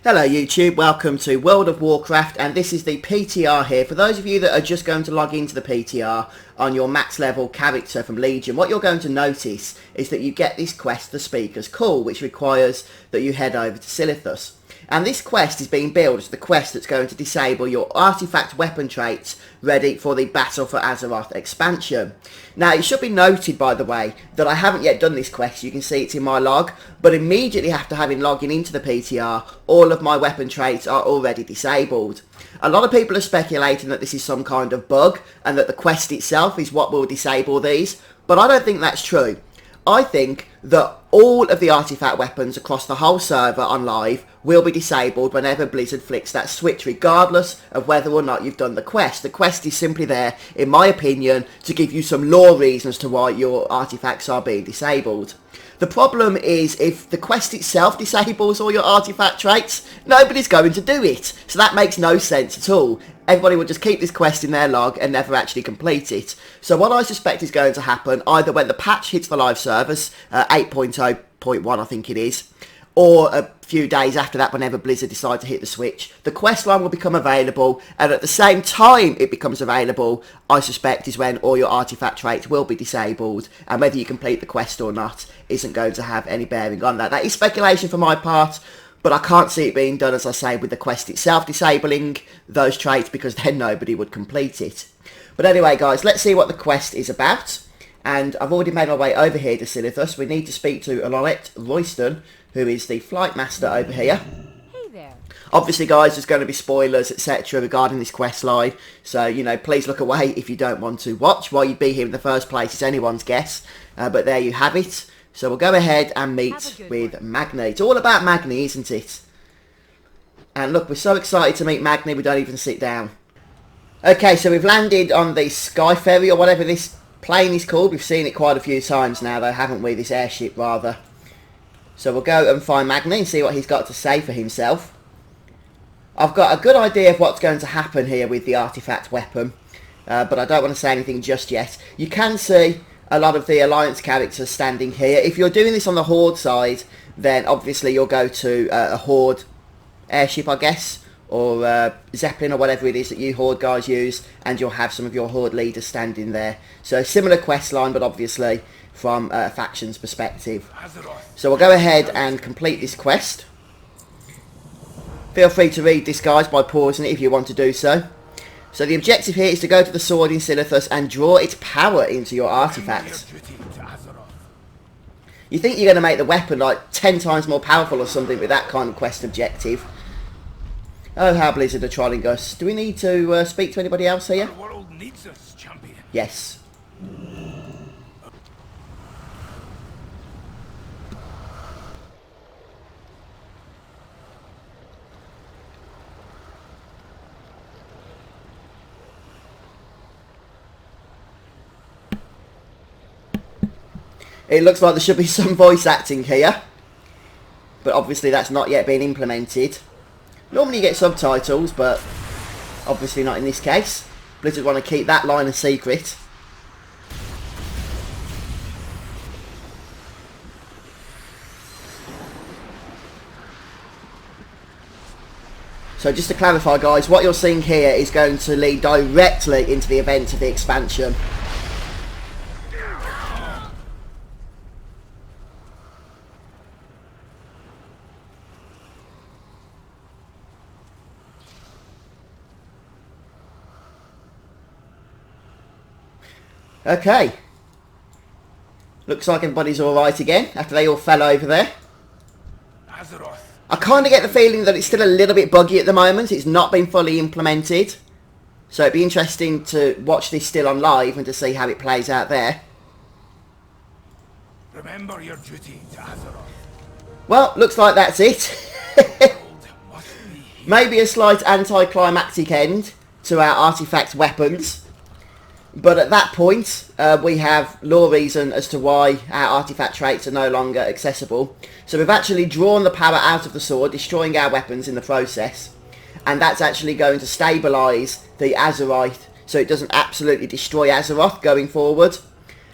Hello YouTube, welcome to World of Warcraft, and this is the PTR here. For those of you that are just going to log into the PTR on your max level character from Legion, what you're going to notice is that you get this quest, the Speaker's Call, which requires that you head over to Silithus. And this quest is being billed as the quest that's going to disable your artifact weapon traits ready for the Battle for Azeroth expansion. Now, it should be noted, by the way, that I haven't yet done this quest. You can see it's in my log, but immediately after having logging into the PTR, all of my weapon traits are already disabled. A lot of people are speculating that this is some kind of bug and that the quest itself is what will disable these, but I don't think that's true. I think that all of the artifact weapons across the whole server on live will be disabled whenever Blizzard flicks that switch, regardless of whether or not you've done the quest. The quest is simply there, in my opinion, to give you some lore reasons to why your artifacts are being disabled. The problem is, if the quest itself disables all your artifact traits, nobody's going to do it. So that makes no sense at all. Everybody will just keep this quest in their log and never actually complete it. So what I suspect is going to happen, either when the patch hits the live servers, 8.0.1 I think it is, or a few days after that whenever Blizzard decide to hit the switch, the quest line will become available, and at the same time it becomes available, I suspect is when all your artifact traits will be disabled, and whether you complete the quest or not isn't going to have any bearing on that. That is speculation for my part, but I can't see it being done, as I say, with the quest itself disabling those traits, because then nobody would complete it. But anyway guys, let's see what the quest is about. And I've already made my way over here to Silithus. We need to speak to Alliance Royston, who is the flight master over here. Hey there. Obviously guys, there's going to be spoilers, etc. regarding this quest line. So, you know, please look away if you don't want to watch. Why you'd be here in the first place is anyone's guess. But there you have it. So we'll go ahead and meet with Magni. It's all about Magni, isn't it? And look, we're so excited to meet Magni, we don't even sit down. Okay, so we've landed on the Sky Ferry, or whatever this plane is called. We've seen it quite a few times now though, haven't we? This airship, rather. So we'll go and find Magni and see what he's got to say for himself. I've got a good idea of what's going to happen here with the artifact weapon, but I don't want to say anything just yet. You can see a lot of the Alliance characters standing here. If you're doing this on the Horde side, then obviously you'll go to a Horde airship, I guess, or Zeppelin, or whatever it is that you Horde guys use, and you'll have some of your Horde leaders standing there. So similar quest line, but obviously from a faction's perspective. So we'll go ahead and complete this quest. Feel free to read this, guys, by pausing it if you want to do so. So the objective here is to go to the sword in Silithus and draw its power into your artifacts. You think you're going to make the weapon like 10 times more powerful or something with that kind of quest objective. Oh, how Blizzard are trolling us. Do we need to speak to anybody else here? The world needs us, champion. Yes. It looks like there should be some voice acting here, but obviously that's not yet been implemented. Normally you get subtitles, but obviously not in this case. Blizzard want to keep that line a secret. So just to clarify guys, what you're seeing here is going to lead directly into the event of the expansion. Okay. Looks like everybody's alright again, after they all fell over there. Azeroth. I kind of get the feeling that it's still a little bit buggy at the moment. It's not been fully implemented. So it'd be interesting to watch this still on live and to see how it plays out there. Remember your duty to Azeroth. Well, looks like that's it. Maybe a slight anticlimactic end to our artifact weapons. But at that point, we have lore reason as to why our artifact traits are no longer accessible. So we've actually drawn the power out of the sword, destroying our weapons in the process. And that's actually going to stabilise the Azeroth, so it doesn't absolutely destroy Azeroth going forward.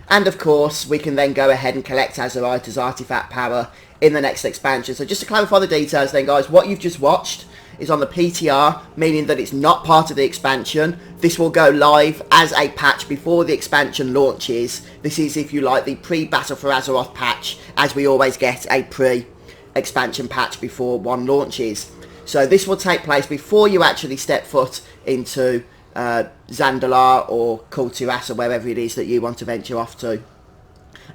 And of course, we can then go ahead and collect Azeroth as artifact power in the next expansion. So just to clarify the details then, guys, what you've just watched is on the PTR, meaning that it's not part of the expansion. This will go live as a patch before the expansion launches. This is, if you like, the pre-Battle for Azeroth patch, as we always get a pre-expansion patch before one launches. So this will take place before you actually step foot into Zandalar or Kultiras or wherever it is that you want to venture off to.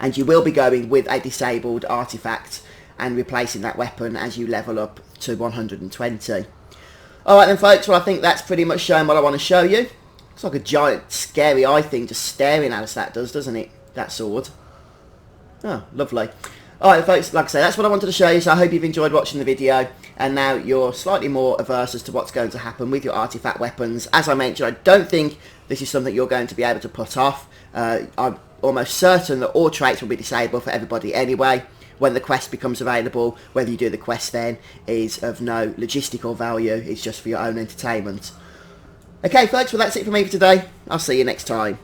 And you will be going with a disabled artifact and replacing that weapon as you level up to 120. Alright then folks, well I think that's pretty much showing what I want to show you. It's like a giant scary eye thing just staring at us, that does, doesn't it? That sword. Oh, lovely. Alright folks, like I say, that's what I wanted to show you, so I hope you've enjoyed watching the video, and now you're slightly more averse as to what's going to happen with your artifact weapons. As I mentioned, I don't think this is something you're going to be able to put off. I'm almost certain that all traits will be disabled for everybody anyway. When the quest becomes available, whether you do the quest then is of no logistical value, it's just for your own entertainment. Okay folks, well that's it for me for today. I'll see you next time.